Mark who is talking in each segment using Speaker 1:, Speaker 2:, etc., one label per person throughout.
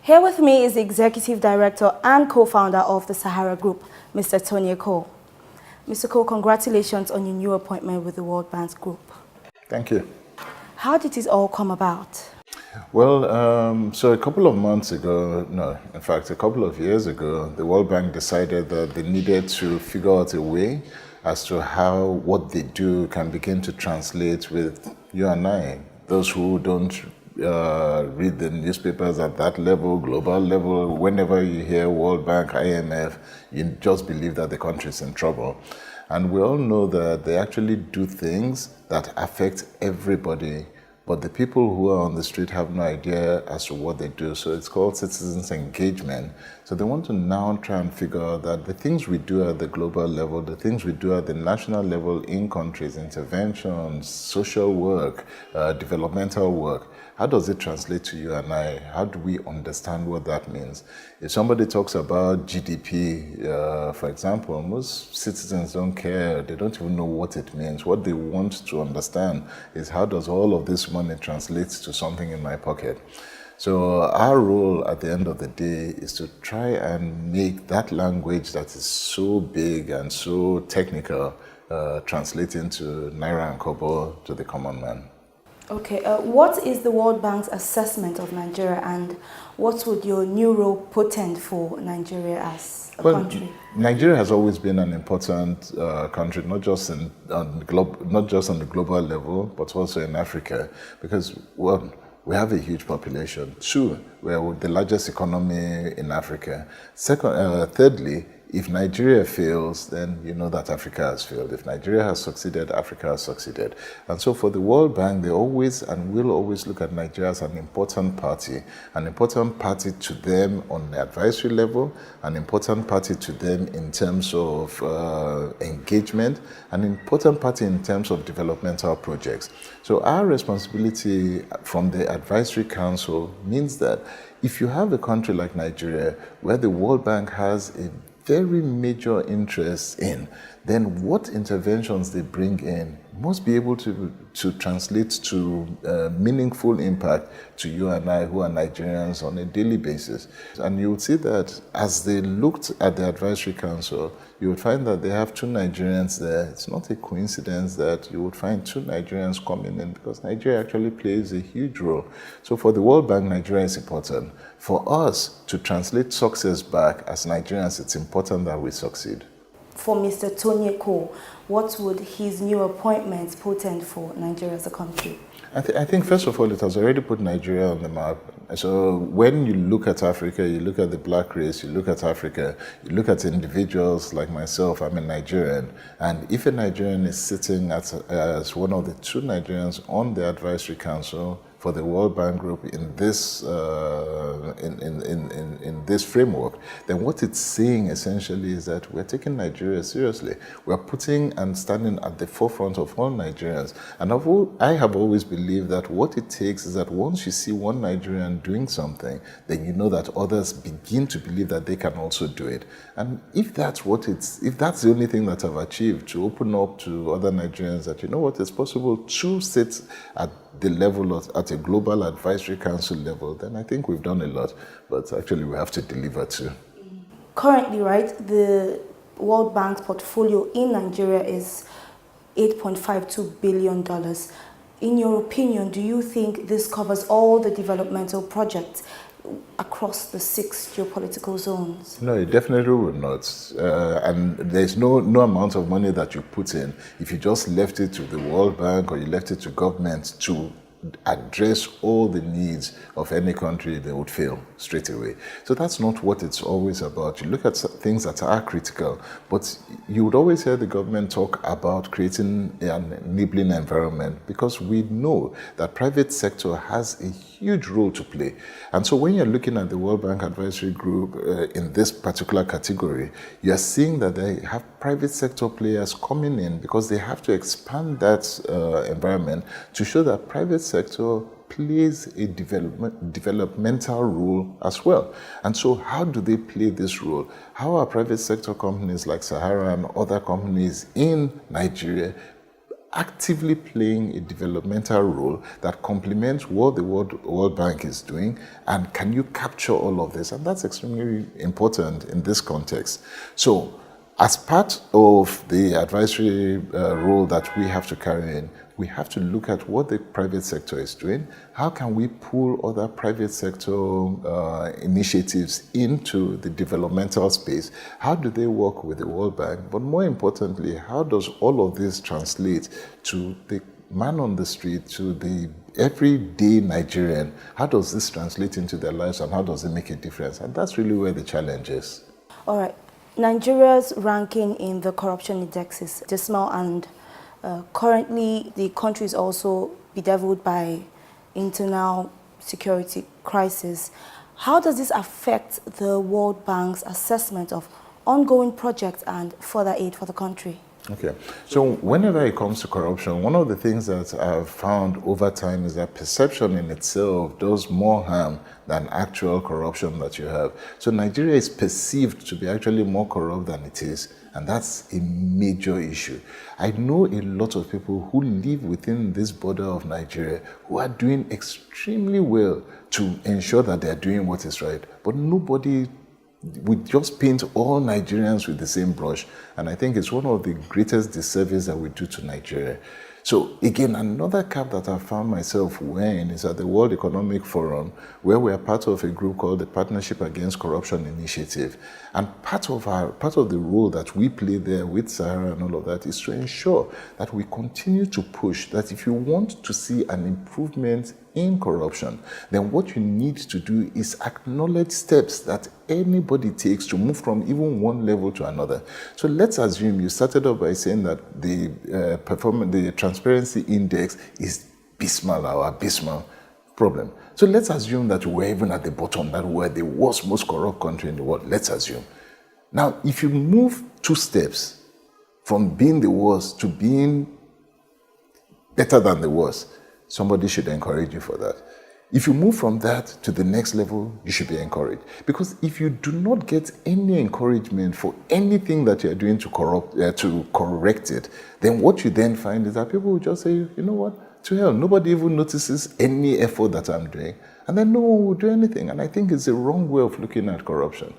Speaker 1: Here with me is the Executive Director and Co-founder of the Sahara Group, Mr. Tonye Cole. Mr. Cole, congratulations on your new appointment with the World Bank Group.
Speaker 2: Thank you.
Speaker 1: How did this all come about?
Speaker 2: Well, so a couple of months ago, in fact, a couple of years ago, the World Bank decided that they needed to figure out a way as to how what they do can begin to translate with you and I, those who don't read the newspapers at that level, global level. Whenever you hear World Bank, IMF, you just believe that the country is in trouble. And we all know that they actually do things that affect everybody, but the people who are on the street have no idea as to what they do. So it's called citizens engagement. So they want to now try and figure out that the things we do at the global level, the things we do at the national level in countries, interventions, social work, developmental work, how does it translate to you and I? How do we understand what that means? If somebody talks about GDP, for example, most citizens don't care. They don't even know what it means. What they want to understand is how does all of this money translate to something in my pocket? So our role at the end of the day is to try and make that language that is so big and so technical translate into Naira and Kobo to the common man.
Speaker 1: Okay, what is the World Bank's assessment of Nigeria, and what would your new role portend for Nigeria as a country?
Speaker 2: Nigeria has always been an important country, not just on the global level, but also in Africa, because we have a huge population. Two, we are the largest economy in Africa. Thirdly, if Nigeria fails, then you know that Africa has failed. If Nigeria has succeeded, Africa has succeeded. And so for the World Bank, they always and will always look at Nigeria as an important party to them on the advisory level, an important party to them in terms of engagement, an important party in terms of developmental projects. So our responsibility from the Advisory Council means that if you have a country like Nigeria, where the World Bank has a very major interest in, then what interventions they bring in must be able to translate to meaningful impact to you and I who are Nigerians on a daily basis. And you would see that as they looked at the Advisory Council, you would find that they have two Nigerians there. It's not a coincidence that you would find two Nigerians coming in, because Nigeria actually plays a huge role. So for the World Bank, Nigeria is important. For us to translate success back as Nigerians, it's important that we succeed.
Speaker 1: For Mr. Tonye Cole, what would his new appointments portend for Nigeria as a country?
Speaker 2: I think, first of all, it has already put Nigeria on the map. So when you look at Africa, you look at the black race, you look at Africa, you look at individuals like myself, I'm a Nigerian. And if a Nigerian is sitting as one of the two Nigerians on the Advisory Council for the World Bank Group in this in this framework, then what it's saying essentially is that we're taking Nigeria seriously. We're putting and standing at the forefront of all Nigerians. And I have always believed that what it takes is that once you see one Nigerian doing something, then you know that others begin to believe that they can also do it. And if that's the only thing that I've achieved, to open up to other Nigerians that, you know what, it's possible to sit at the level at a global advisory council level, then I think we've done a lot. But actually, we have to deliver too.
Speaker 1: Currently, right, the World Bank's portfolio in Nigeria is $8.52 billion. In your opinion, do you think this covers all the developmental projects across the 6 geopolitical zones?
Speaker 2: No, it definitely would not. And there's no amount of money that you put in. If you just left it to the World Bank or you left it to government to address all the needs of any country, they would fail straight away. So that's not what it's always about. You look at things that are critical, but you would always hear the government talk about creating an enabling environment, because we know that private sector has a huge role to play. And so when you're looking at the World Bank Advisory Group in this particular category, you're seeing that they have private sector players coming in because they have to expand that environment to show that private sector plays a developmental role as well. And so how do they play this role? How are private sector companies like Sahara and other companies in Nigeria actively playing a developmental role that complements what the World Bank is doing? And can you capture all of this? And that's extremely important in this context. So as part of the advisory role that we have to carry in, we have to look at what the private sector is doing. How can we pull other private sector initiatives into the developmental space? How do they work with the World Bank? But more importantly, how does all of this translate to the man on the street, to the everyday Nigerian? How does this translate into their lives, and how does it make a difference? And that's really where the challenge is.
Speaker 1: All right. Nigeria's ranking in the corruption index is dismal, and currently the country is also bedeviled by internal security crisis. How does this affect the World Bank's assessment of ongoing projects and further aid for the country?
Speaker 2: Okay, so whenever it comes to corruption, one of the things that I've found over time is that perception in itself does more harm than actual corruption that you have. So Nigeria is perceived to be actually more corrupt than it is, and that's a major issue. I know a lot of people who live within this border of Nigeria who are doing extremely well to ensure that they are doing what is right, but nobody. We just paint all Nigerians with the same brush, and I think it's one of the greatest disservice that we do to Nigeria. So again, another cap that I found myself wearing is at the World Economic Forum, where we are part of a group called the Partnership Against Corruption Initiative. And part of the role that we play there with Sahara and all of that is to ensure that we continue to push that if you want to see an improvement in corruption, then what you need to do is acknowledge steps that anybody takes to move from even one level to another. So let's assume you started off by saying that the transparency index is abysmal problem. So let's assume that we're even at the bottom, that we're the worst, most corrupt country in the world. Let's assume. Now, if you move 2 steps from being the worst to being better than the worst, somebody should encourage you for that. If you move from that to the next level, you should be encouraged. Because if you do not get any encouragement for anything that you're doing to correct it, then what you then find is that people will just say, you know what, to hell, nobody even notices any effort that I'm doing, and then no one will do anything. And I think it's the wrong way of looking at corruption.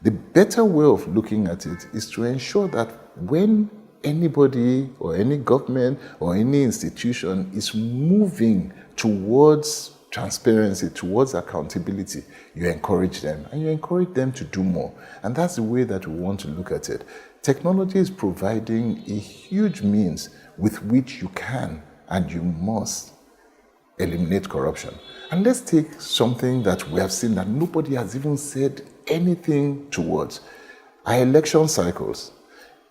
Speaker 2: The better way of looking at it is to ensure that when anybody or any government or any institution is moving towards transparency, towards accountability, you encourage them, and you encourage them to do more. And that's the way that we want to look at it. Technology is providing a huge means with which you can and you must eliminate corruption. And let's take something that we have seen that nobody has even said anything towards. Our election cycles.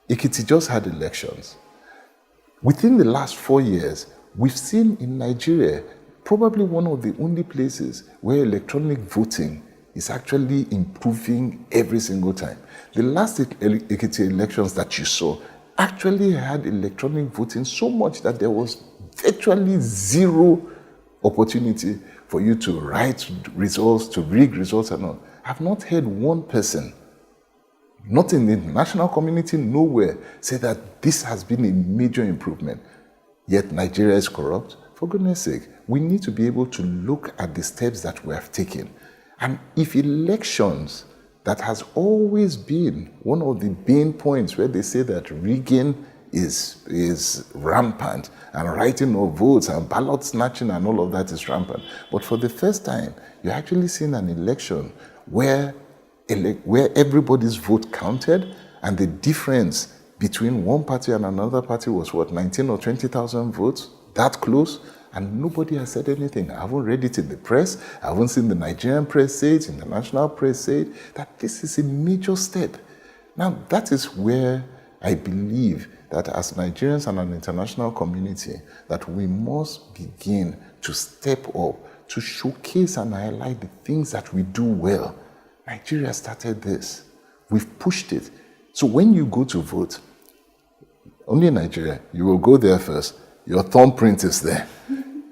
Speaker 2: Ekiti just had elections. Within the last 4 years, we've seen in Nigeria probably one of the only places where electronic voting is actually improving every single time. The last Ekiti elections that you saw actually had electronic voting so much that there was virtually zero opportunity for you to write results, to rig results and all. I've not heard one person, not in the international community, nowhere, say that this has been a major improvement. Yet Nigeria is corrupt. For goodness sake, we need to be able to look at the steps that we have taken. And if elections, that has always been one of the main points where they say that rigging is rampant, and writing of votes and ballot snatching and all of that is rampant. But for the first time, you're actually seeing an election where everybody's vote counted, and the difference between one party and another party was what, 19 or 20,000 votes? That close? And nobody has said anything. I haven't read it in the press. I haven't seen the Nigerian press say it, international press say it, that this is a major step. Now, that is where I believe that as Nigerians and an international community, that we must begin to step up, to showcase and highlight the things that we do well. Nigeria started this. We've pushed it. So when you go to vote, only in Nigeria, you will go there first. Your thumbprint is there.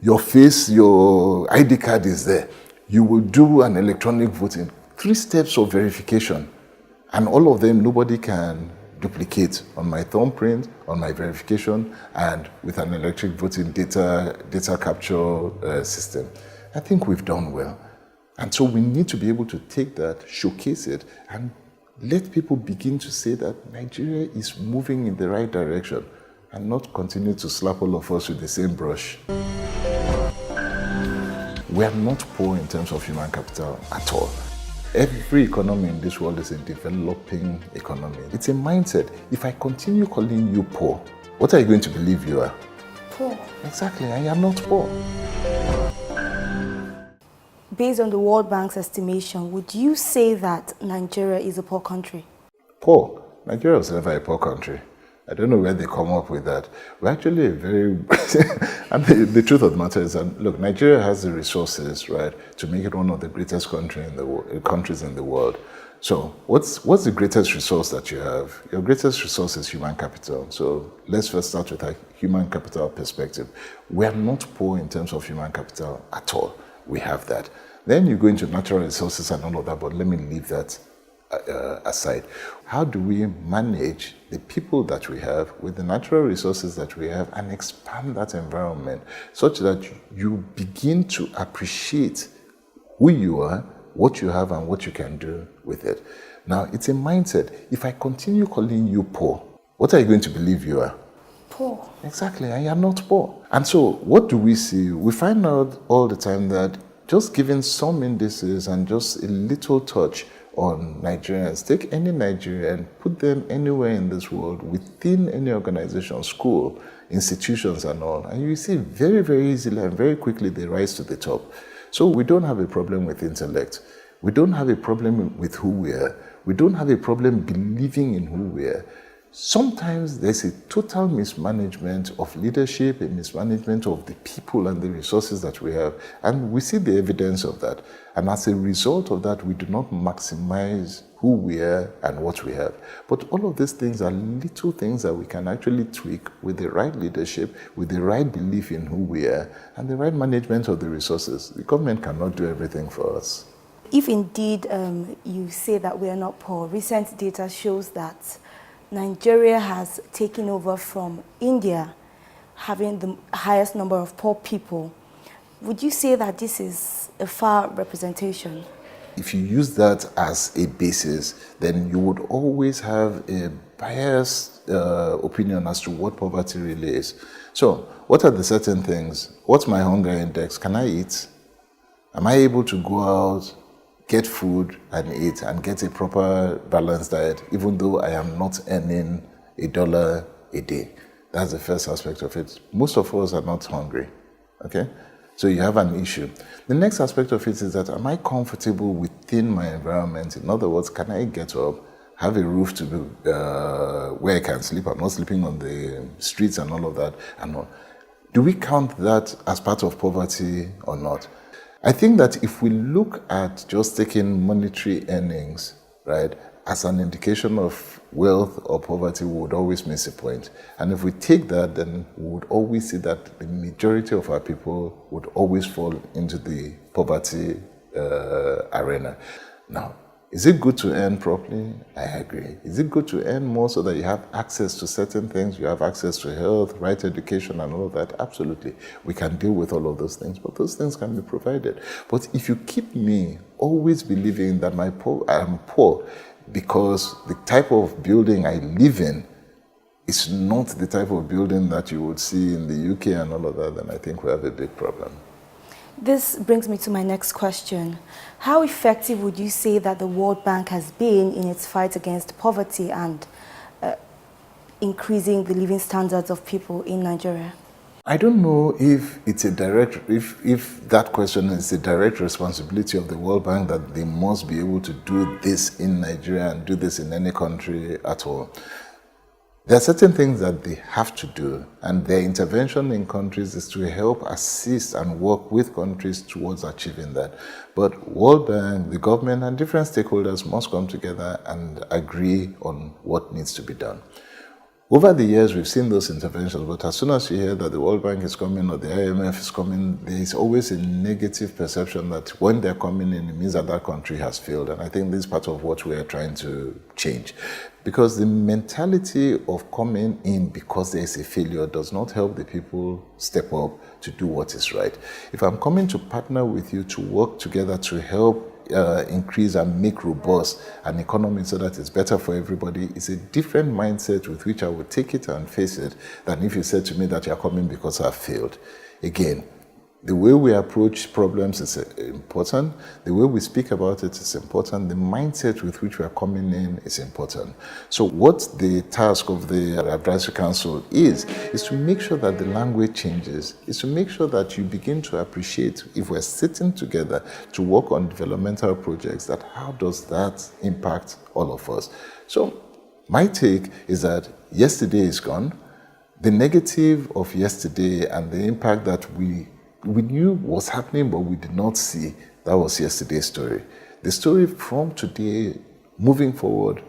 Speaker 2: Your face, your ID card is there. You will do an electronic voting. 3 steps of verification. And all of them, nobody can duplicate on my thumbprint, on my verification, and with an electric voting data capture system. I think we've done well. And so we need to be able to take that, showcase it, and let people begin to say that Nigeria is moving in the right direction, and not continue to slap all of us with the same brush. We are not poor in terms of human capital at all. Every economy in this world is a developing economy. It's a mindset. If I continue calling you poor, what are you going to believe you are?
Speaker 1: Poor.
Speaker 2: Exactly, I am not poor.
Speaker 1: Based on the World Bank's estimation, would you say that Nigeria is a poor country?
Speaker 2: Poor? Nigeria was never a poor country. I don't know where they come up with that. We're actually a very... and the truth of the matter is that, look, Nigeria has the resources, right, to make it one of the greatest countries in the world. So what's the greatest resource that you have? Your greatest resource is human capital. So let's first start with a human capital perspective. We are not poor in terms of human capital at all. We have that. Then you go into natural resources and all of that, but let me leave that aside. How do we manage the people that we have with the natural resources that we have and expand that environment such that you begin to appreciate who you are, what you have, and what you can do with it? Now, it's a mindset. If I continue calling you poor, what are you going to believe you are?
Speaker 1: Poor.
Speaker 2: Exactly, I am not poor. And so what do we see? We find out all the time that just giving some indices and just a little touch on Nigerians, take any Nigerian, put them anywhere in this world, within any organization, school, institutions and all, and you see very, very easily and very quickly they rise to the top. So we don't have a problem with intellect. We don't have a problem with who we are. We don't have a problem believing in who we are. Sometimes there's a total mismanagement of leadership, a mismanagement of the people and the resources that we have. And we see the evidence of that. And as a result of that, we do not maximize who we are and what we have. But all of these things are little things that we can actually tweak with the right leadership, with the right belief in who we are, and the right management of the resources. The government cannot do everything for us.
Speaker 1: If indeed you say that we are not poor, recent data shows that Nigeria has taken over from India, having the highest number of poor people. Would you say that this is a fair representation?
Speaker 2: If you use that as a basis, then you would always have a biased opinion as to what poverty really is. So, what are the certain things? What's my hunger index? Can I eat? Am I able to go out, get food and eat and get a proper balanced diet, even though I am not earning $1 a day? That's the first aspect of it. Most of us are not hungry, okay? So you have an issue. The next aspect of it is that, am I comfortable within my environment? In other words, can I get up, have a roof to where I can sleep? I'm not sleeping on the streets and all of that. And all. Do we count that as part of poverty or not? I think that if we look at just taking monetary earnings, right, as an indication of wealth or poverty, we would always miss a point. And if we take that, then we would always see that the majority of our people would always fall into the poverty arena. Now, is it good to earn properly? I agree. Is it good to earn more so that you have access to certain things, you have access to health, right education and all of that? Absolutely. We can deal with all of those things, but those things can be provided. But if you keep me always believing that I am poor because the type of building I live in it's not the type of building that you would see in the UK and all of that, then I think we have a big problem.
Speaker 1: This brings me to my next question. How effective would you say that the World Bank has been in its fight against poverty and increasing the living standards of people in Nigeria?
Speaker 2: I don't know if it's a direct, if that question is a direct responsibility of the World Bank that they must be able to do this in Nigeria and do this in any country at all. There are certain things that they have to do, and their intervention in countries is to help assist and work with countries towards achieving that. But World Bank, the government, and different stakeholders must come together and agree on what needs to be done. Over the years, we've seen those interventions, but as soon as you hear that the World Bank is coming or the IMF is coming, there is always a negative perception that when they're coming in, it means that that country has failed. And I think this is part of what we are trying to change. Because the mentality of coming in because there is a failure does not help the people step up to do what is right. If I'm coming to partner with you to work together to help increase and make robust an economy so that it's better for everybody, it's a different mindset with which I would take it and face it than if you said to me that you're coming because I've failed. Again, the way we approach problems is important. The way we speak about it is important. The mindset with which we are coming in is important. So what the task of the Advisory Council is to make sure that the language changes, is to make sure that you begin to appreciate, if we're sitting together to work on developmental projects, that how does that impact all of us? So my take is that yesterday is gone. The negative of yesterday and the impact that we knew was happening, but we did not see. That was yesterday's story. The story from today, moving forward,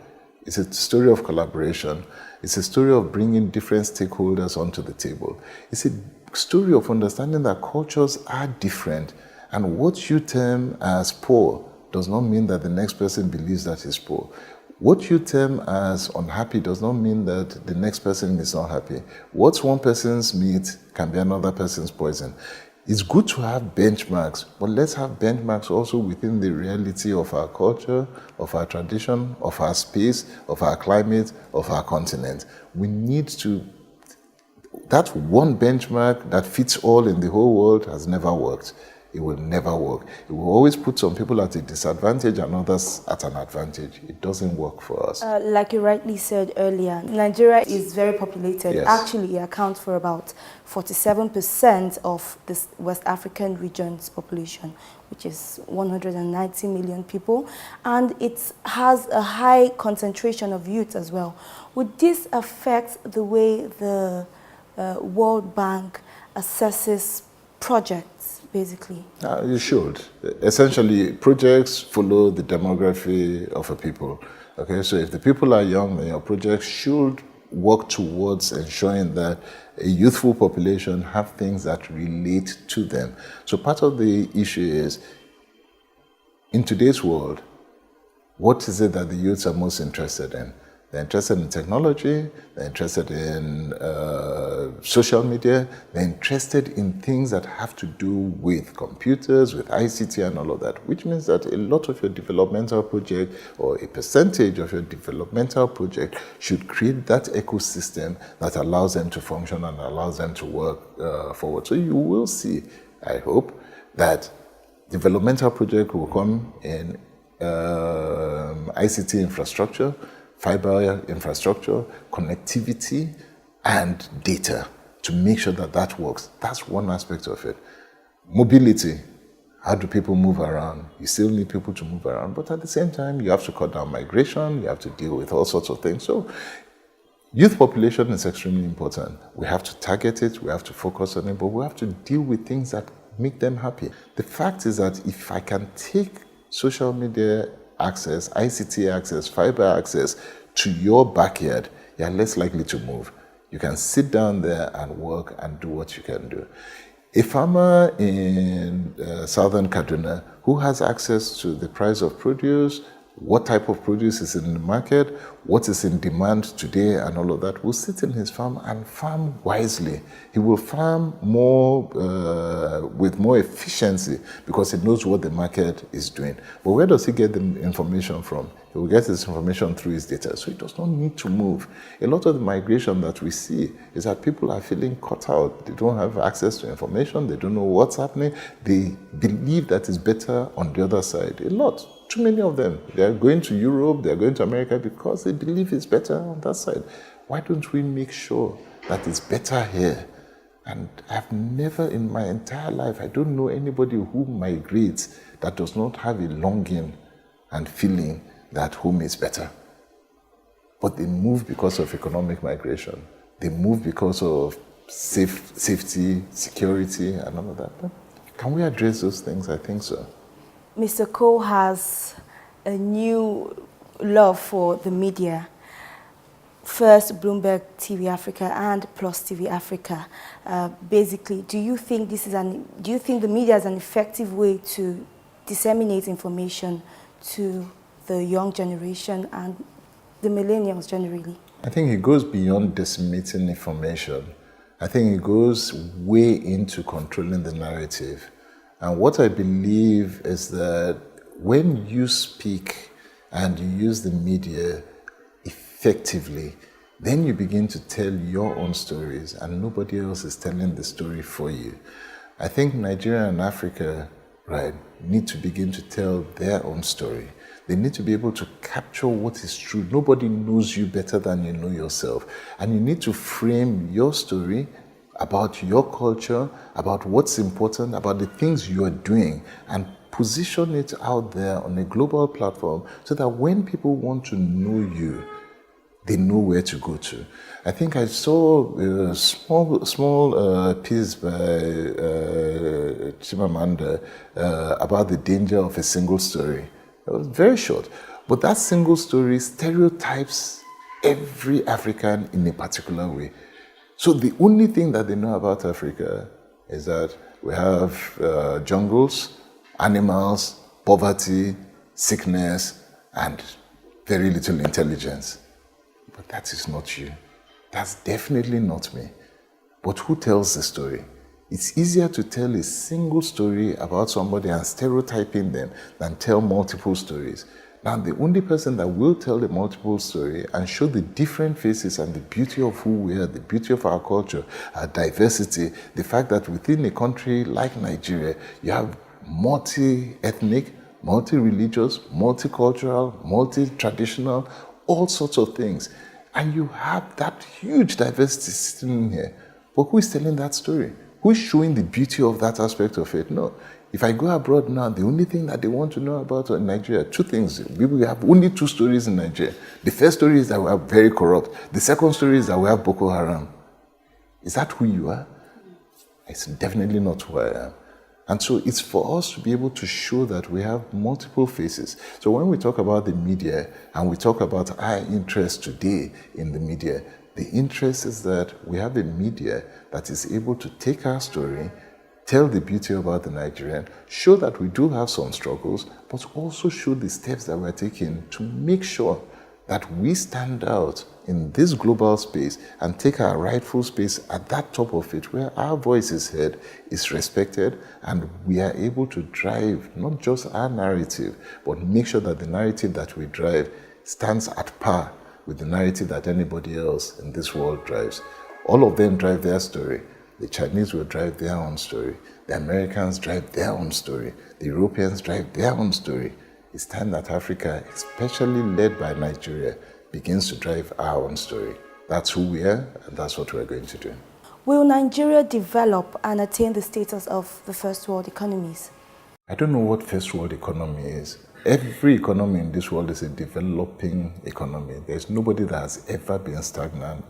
Speaker 2: is a story of collaboration. It's a story of bringing different stakeholders onto the table. It's a story of understanding that cultures are different, and what you term as poor does not mean that the next person believes that he's poor. What you term as unhappy does not mean that the next person is not happy. What's one person's meat can be another person's poison. It's good to have benchmarks, but let's have benchmarks also within the reality of our culture, of our tradition, of our space, of our climate, of our continent. We need to, that one benchmark that fits all in the whole world has never worked. It will never work. It will always put some people at a disadvantage and others at an advantage. It doesn't work for us.
Speaker 1: Like you rightly said earlier, Nigeria is very populated.
Speaker 2: Yes.
Speaker 1: Actually, it accounts for about 47% of this West African region's population, which is 190 million people. And it has a high concentration of youth as well. Would this affect the way the World Bank assesses projects, basically?
Speaker 2: You should. Essentially, projects follow the demography of a people. Okay, so if the people are young, then your project should work towards ensuring that a youthful population have things that relate to them. So part of the issue is, in today's world, what is it that the youths are most interested in? They're interested in technology, they're interested in social media, they're interested in things that have to do with computers, with ICT and all of that, which means that a lot of your developmental project or a percentage of your developmental project should create that ecosystem that allows them to function and allows them to work forward. So you will see, I hope, that developmental project will come in ICT infrastructure, fiber infrastructure, connectivity, and data to make sure that that works. That's one aspect of it. Mobility. How do people move around? You still need people to move around, but at the same time, you have to cut down migration, you have to deal with all sorts of things. So youth population is extremely important. We have to target it, we have to focus on it, but we have to deal with things that make them happy. The fact is that if I can take social media access, ICT access, fiber access to your backyard, you're less likely to move. You can sit down there and work and do what you can do. A farmer in southern Kaduna who has access to the price of produce, what type of produce is in the market, what is in demand today, and all of that, will sit in his farm and farm wisely. He will farm more with more efficiency because he knows what the market is doing. But where does he get the information from? He will get his information through his data, so he does not need to move. A lot of the migration that we see is that people are feeling cut out. They don't have access to information. They don't know what's happening. They believe that it's better on the other side. A lot. Too many of them. They are going to Europe, they are going to America because they believe it's better on that side. Why don't we make sure that it's better here? And I've never in my entire life, I don't know anybody who migrates that does not have a longing and feeling that home is better. But they move because of economic migration. They move because of safety, security, and all of that. But can we address those things? I think so.
Speaker 1: Mr. Cole has a new love for the media. First, Bloomberg TV Africa and Plus TV Africa. Basically, do you think the media is an effective way to disseminate information to the young generation and the millennials generally?
Speaker 2: I think it goes beyond disseminating information. I think it goes way into controlling the narrative. And what I believe is that when you speak and you use the media effectively, then you begin to tell your own stories and nobody else is telling the story for you. I think Nigeria and Africa, right, need to begin to tell their own story. They need to be able to capture what is true. Nobody knows you better than you know yourself. And you need to frame your story about your culture, about what's important, about the things you are doing, and position it out there on a global platform so that when people want to know you, they know where to go to. I think I saw a small piece by Chimamanda about the danger of a single story. It was very short, but that single story stereotypes every African in a particular way. So the only thing that they know about Africa is that we have jungles, animals, poverty, sickness, and very little intelligence. But that is not you. That's definitely not me. But who tells the story? It's easier to tell a single story about somebody and stereotyping them than tell multiple stories. Now, the only person that will tell the multiple story and show the different faces and the beauty of who we are, the beauty of our culture, our diversity, the fact that within a country like Nigeria, you have multi-ethnic, multi-religious, multicultural, multi-traditional, all sorts of things. And you have that huge diversity sitting in here. But who is telling that story? Who is showing the beauty of that aspect of it? No. If I go abroad now, the only thing that they want to know about in Nigeria, two things. We have only two stories in Nigeria. The first story is that we are very corrupt. The second story is that we have Boko Haram. Is that who you are? It's definitely not who I am. And so it's for us to be able to show that we have multiple faces. So when we talk about the media and we talk about our interest today in the media, the interest is that we have a media that is able to take our story, tell the beauty about the Nigerian, show that we do have some struggles, but also show the steps that we're taking to make sure that we stand out in this global space and take our rightful space at that top of it where our voice is heard, is respected, and we are able to drive not just our narrative, but make sure that the narrative that we drive stands at par with the narrative that anybody else in this world drives. All of them drive their story. The Chinese will drive their own story. The Americans drive their own story. The Europeans drive their own story. It's time that Africa, especially led by Nigeria, begins to drive our own story. That's who we are, and that's what we're going to do.
Speaker 1: Will Nigeria develop and attain the status of the first world economies?
Speaker 2: I don't know what first world economy is. Every economy in this world is a developing economy. There's nobody that has ever been stagnant.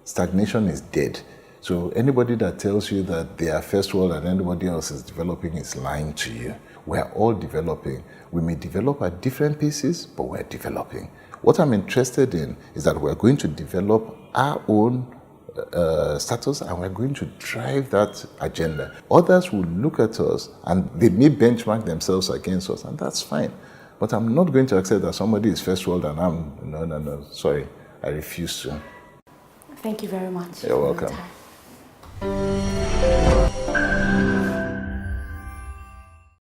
Speaker 2: Stagnation is dead. So anybody that tells you that they are first world and anybody else is developing is lying to you. We're all developing. We may develop at different paces, but we're developing. What I'm interested in is that we're going to develop our own status and we're going to drive that agenda. Others will look at us and they may benchmark themselves against us, and that's fine. But I'm not going to accept that somebody is first world and I'm, no, sorry, I refuse to.
Speaker 1: Thank you very much.
Speaker 2: You're welcome.